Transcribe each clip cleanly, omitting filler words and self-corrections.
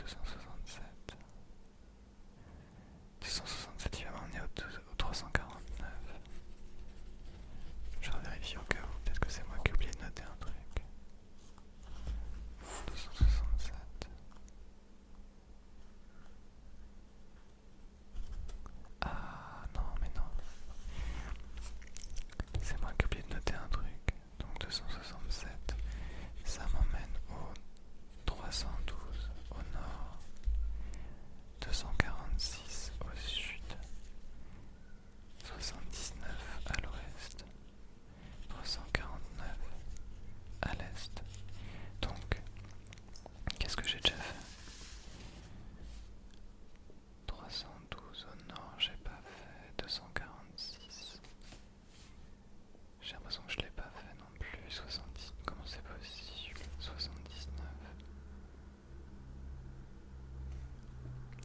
267. 267, il va m'emmener au 349. Je vais vérifier au cas où, peut-être que c'est moi qui ai oublié de noter un truc. 267. Ah non, mais non. C'est moi qui ai oublié de noter un truc. Donc 267, ça m'emmène au 312 au nord, 246 au sud, 79 à l'ouest, 349 à l'est. Donc, qu'est-ce que j'ai déjà fait? 312 au nord, j'ai pas fait. 246. J'ai l'impression que je l'ai pas fait non plus. 70. Comment c'est possible? 79.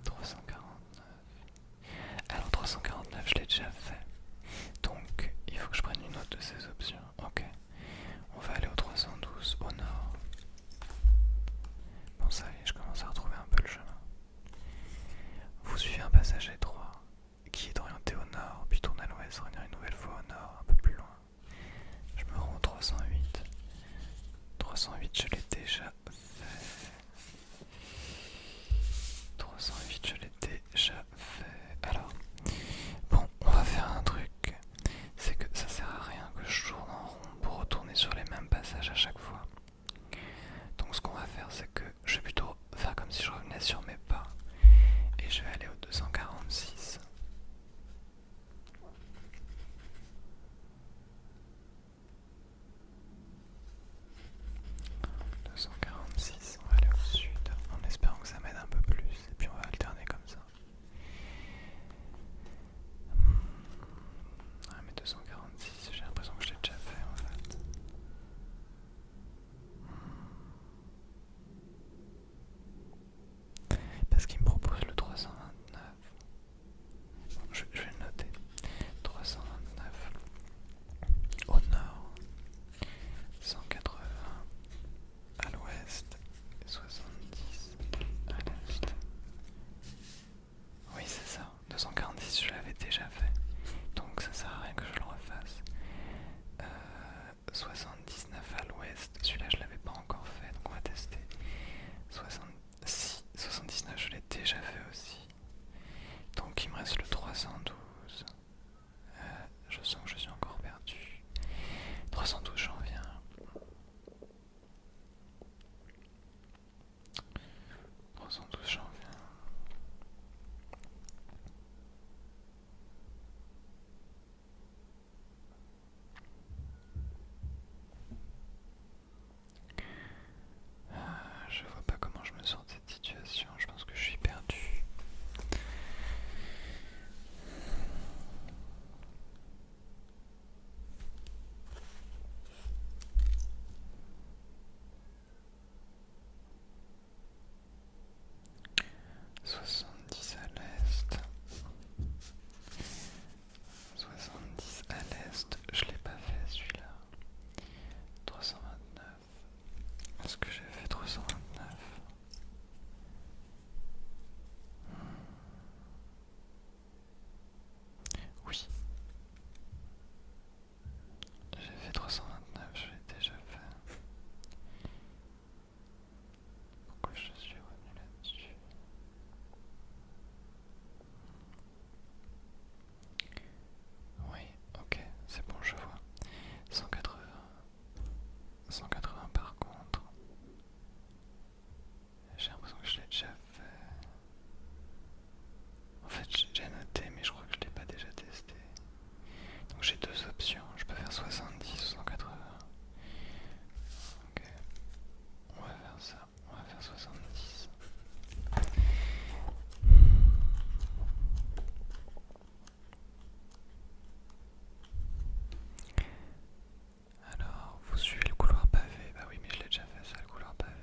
349. Alors 349, je l'ai déjà fait. Donc, il faut que je prenne une autre de ces options. Ok. On va aller au 312 au nord. Bon, ça y est, je commence à retrouver un peu le chemin. Vous suivez un passage étroit qui est orienté au nord, puis tourne à l'ouest, revenir une nouvelle fois au nord, un peu plus loin. Je me rends au 308. 308, je l'ai déjà fait. 308, je l'ai déjà fait. Alors, bon, on va faire un truc. C'est que ça sert à rien que je tourne en rond pour retourner sur les mêmes passages à chaque fois. Donc ce qu'on va faire, c'est que je vais plutôt faire comme si je revenais sur mes pas. Et je vais aller au 246. 246, on va aller au sud en espérant que ça m'aide un peu plus et puis on va alterner comme ça. Ah mais 246, j'ai l'impression que je l'ai déjà fait en fait. Parce qu'il me propose le 329. Bon, je vais le noter. 329 au nord, 180 à l'ouest et 70 à l'est. Oui, c'est ça. 246, je l'avais déjà fait. Donc ça sert à rien que je le refasse. 79 à l'ouest, celui-là je l'avais pas encore fait, donc on va tester. 79, je l'ai déjà fait aussi. Donc il me reste le 312. Je sens que je suis encore perdu. 312, j'en viens. 312, j'en viens. Je vois pas comment je me sors de cette situation, je pense que je suis perdu. « 70 à l'est. 70 à l'est, je l'ai pas fait celui-là. 329. Est-ce que j'ai fait 329? Oui. J'ai fait 329, je l'ai déjà fait. Pourquoi je suis revenu là-dessus? Oui, ok, c'est bon, je vois. 180. 180 par contre. J'ai l'impression que je l'ai déjà fait. En fait, j'ai déjà noté, mais je crois que je l'ai pas déjà testé. Donc j'ai deux options. Je peux faire 70 ou 180. Ok. On va faire ça. On va faire 70. Alors, vous suivez le couloir pavé. Bah oui, mais je l'ai déjà fait ça, le couloir pavé.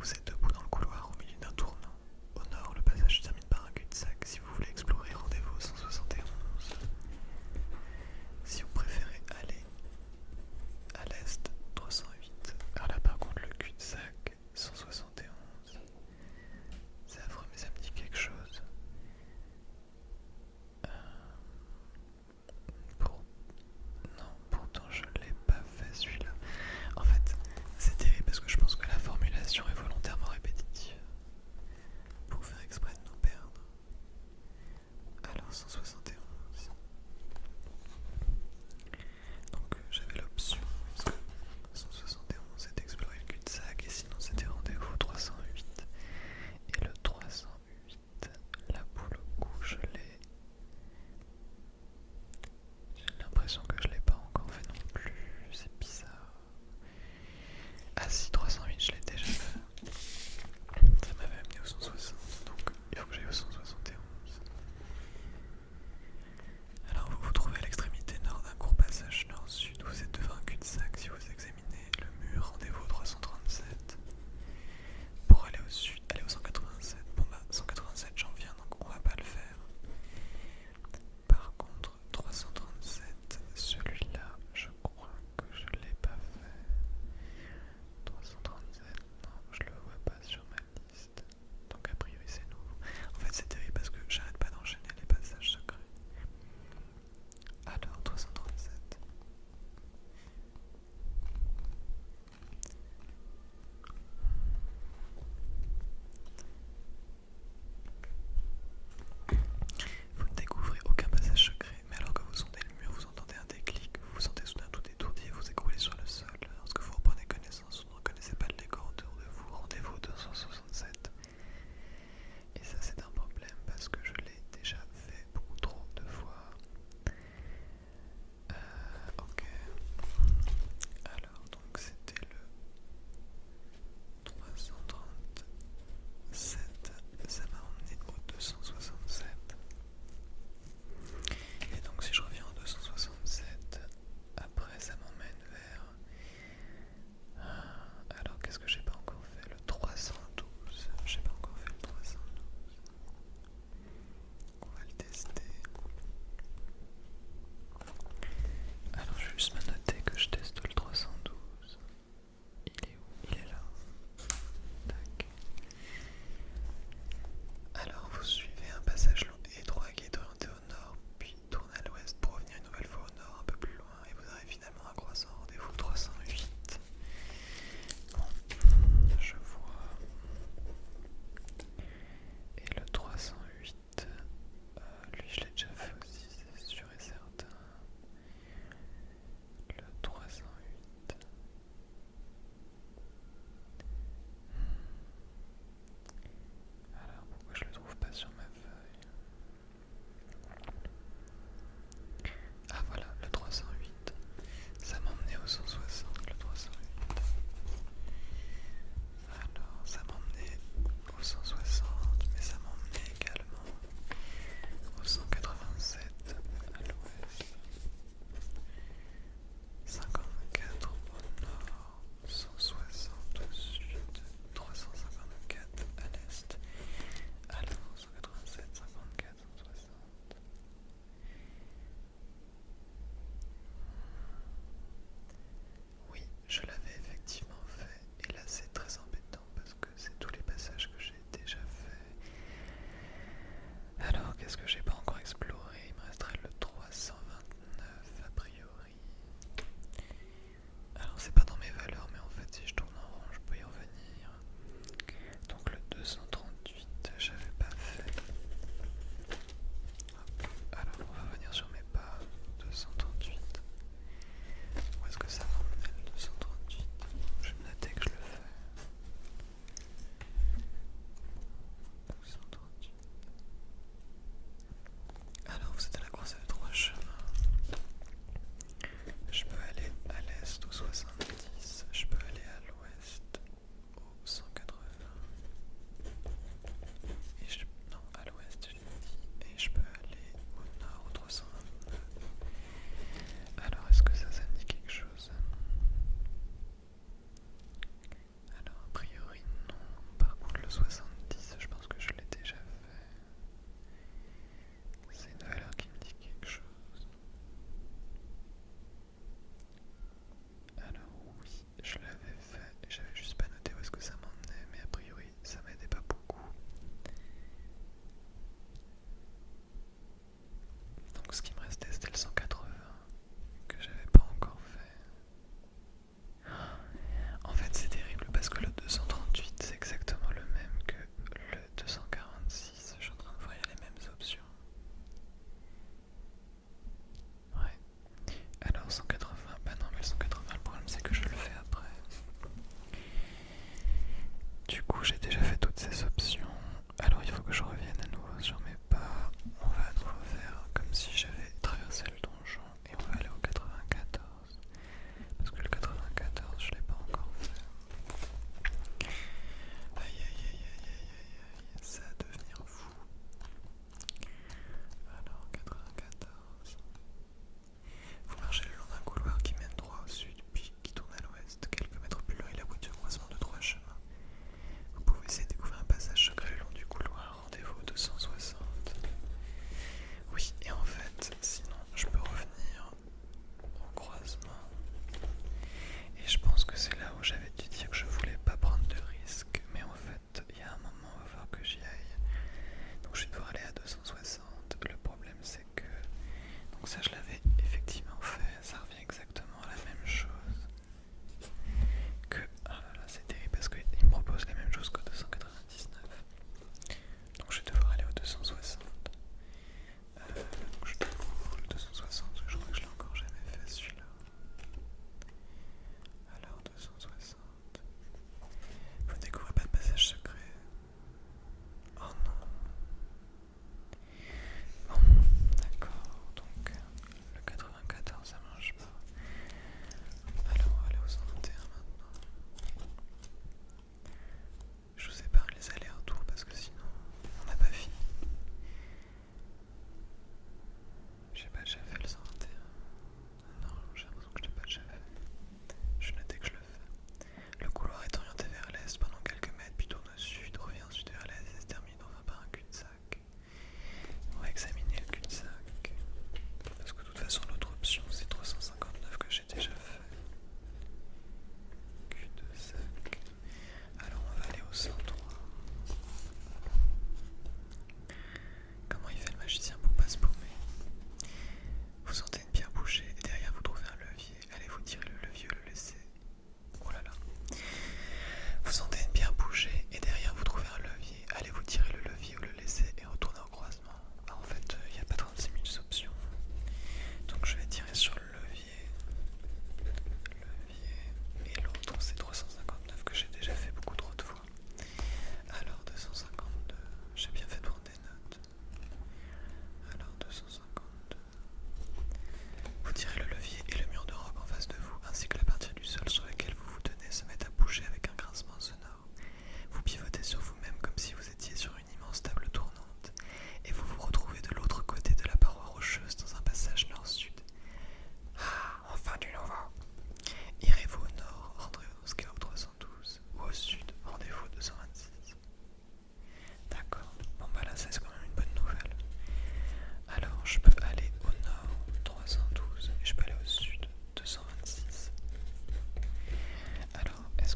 vous êtes debout dans le couloir au milieu d'un tournant. Au nord, le passage se termine par un cul-de-sac. Si vous voulez explorer, rendez-vous au 171. Si vous préférez aller à l'est, 308. Alors là, par contre, le cul-de-sac, 171. C'est affreux, mais ça me dit quelque chose. Pour... Non, pourtant je l'ai pas fait celui-là. En fait, c'est terrible parce que je pense que la formulation est volontairement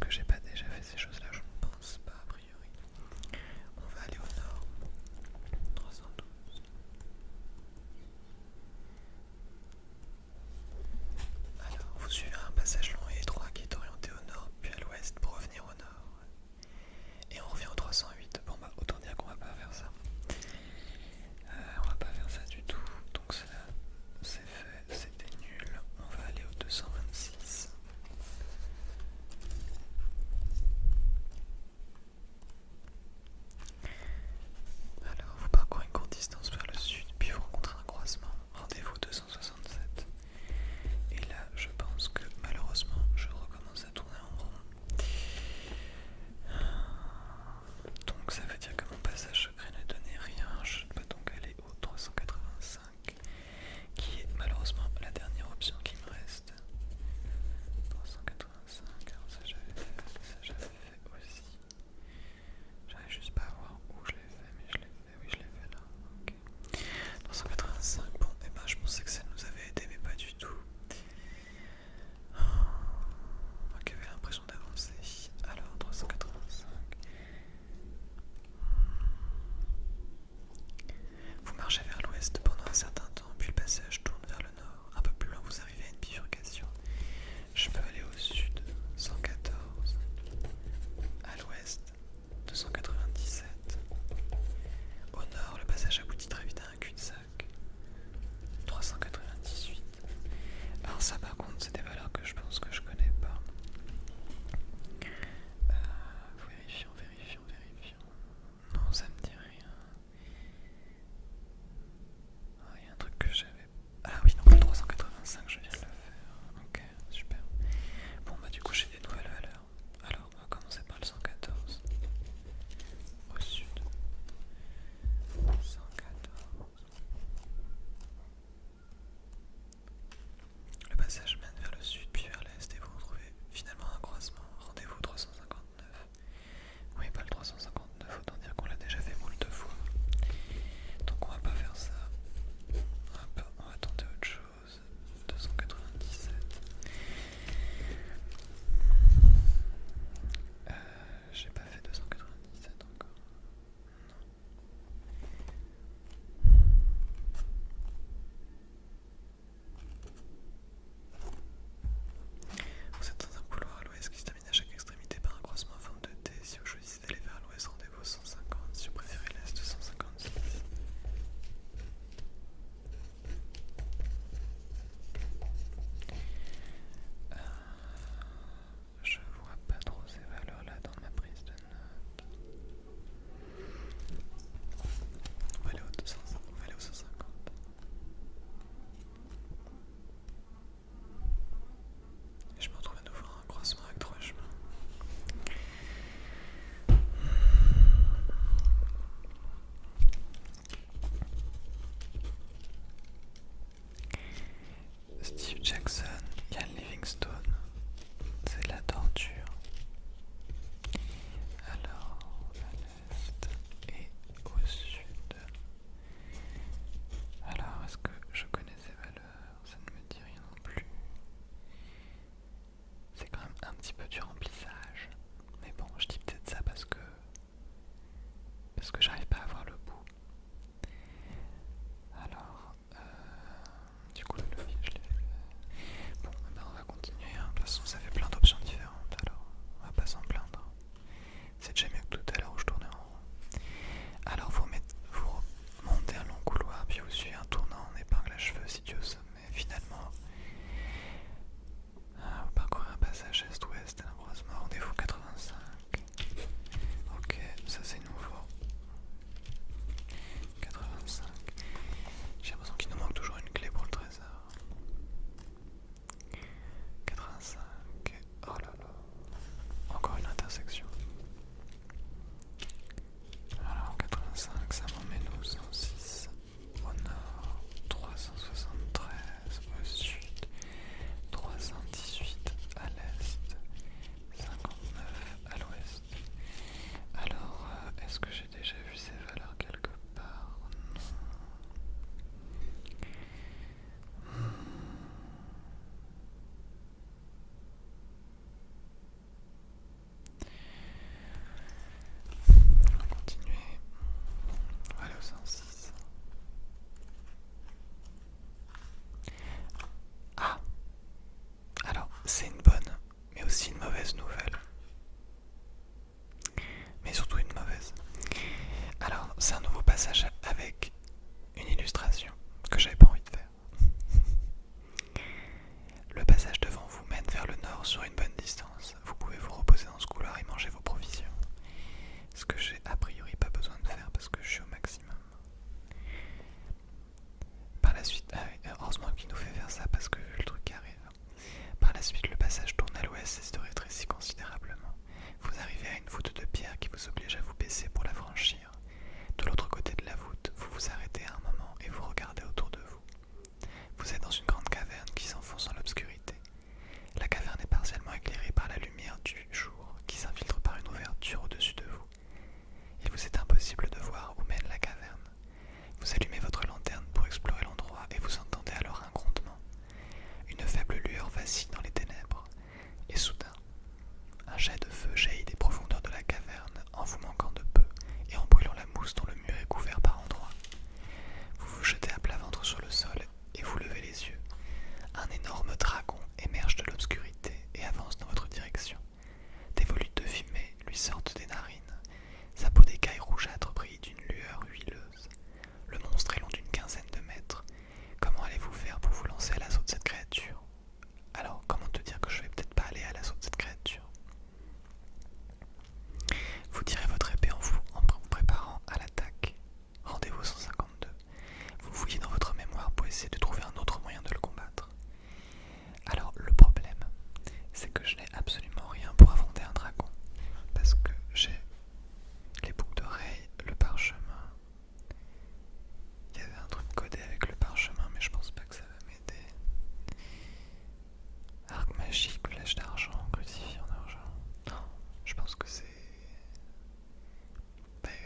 Est-ce que j'ai pas déjà fait ces choses-là? Je ne pense pas a priori. On va aller au nord. 312. Alors, vous suivez un passage long et étroit qui est orienté au nord, puis à l'ouest pour revenir au nord. Et on revient au 308. Bon bah, autant dire qu'on va pas faire ça. On va pas faire ça du tout. Donc c'est là, c'est fait, c'était nul. On va aller au 226. nouvelle. Mais surtout une mauvaise. Alors, c'est un nouveau passage avec une illustration que j'avais pas envie de faire. Le passage devant vous mène vers le nord sur une bonne distance. Vous pouvez vous reposer dans ce couloir et manger vos provisions. Ce que j'ai a priori pas besoin de faire parce que je suis au maximum. Par la suite, heureusement qu'il nous fait faire ça parce que vu le truc qui arrive. Par la suite, le passage tourne à l'ouest et se rétrécit considérablement. Vous arrivez à une voûte de pierre qui vous oblige à vous baisser pour la franchir. De l'autre côté de la voûte, vous vous arrêtez un moment et vous regardez autour de vous. Vous êtes dans une grande caverne qui s'enfonce dans l'obscurité. La caverne est partiellement éclairée par la lumière du jour qui s'infiltre par une ouverture au-dessus de vous. Il vous est impossible de voir où mène la caverne. Vous allumez votre lanterne pour explorer l'endroit et vous entendez alors un grondement. Une faible lueur vacille dans les ténèbres. Et soudain, un jet de feu jaillit des profondeurs de la caverne en vous manquant de peu et en brûlant la mousse dont le mur est couvert par endroits. Vous vous jetez à plat ventre sur le sol et vous levez les yeux. Un énorme dragon émerge de l'obscurité et avance dans votre direction. Des volutes de fumée lui sortent des narines. Sa peau d'écaille rougeâtre brille d'une lueur huileuse. Le monstre est long d'une quinzaine de mètres. Comment allez-vous faire pour vous lancer à l'assaut de cette créature? Alors, comment te dire que je vais peut-être pas aller à l'assaut de cette créature? Vous tirez votre épée en vous préparant à l'attaque. Rendez-vous 152. Vous fouillez dans votre mémoire pour essayer de trouver un autre moyen de le combattre. Alors, le problème, c'est que je n'ai absolument rien pour affronter un dragon. Parce que j'ai les boucles d'oreilles, le parchemin. Il y avait un truc codé avec le parchemin, mais je pense pas que ça va m'aider. Arc magique, flèche d'argent, crucifix en argent. Non, je pense que c'est...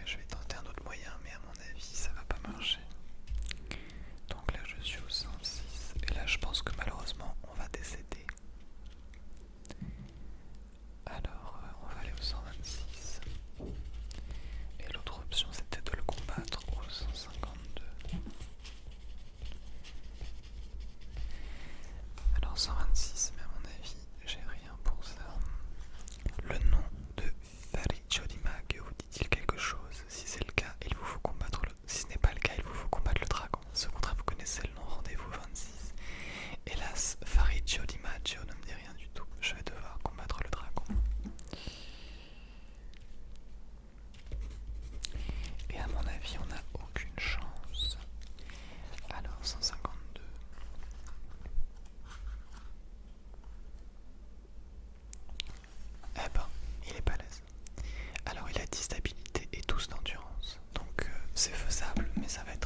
je vais tenter un autre moyen, mais à mon avis, ça va pas marcher. Donc là, je suis au 106. Et là, je pense que malheureusement, on va décéder. Alors, on va aller au 126. Et l'autre option, c'était de le combattre au 152. Alors 126, mais à mon avis, j'ai rien pour ça. Le nom de Faricho di Maggio vous dit-il quelque chose? Si c'est le cas, il vous faut combattre le... Si ce n'est pas le cas, il vous faut combattre le dragon. Si au contraire vous connaissez le nom, rendez-vous 26. Hélas, Faricho di Maggio ne me dit rien du tout. Je vais devoir combattre le dragon. Et à mon avis, on n'a aucune chance. Alors 152. Eh ben, il est balèze. Alors il a 10 d'habilité et 12 d'endurance. Donc c'est faisable, mais ça va être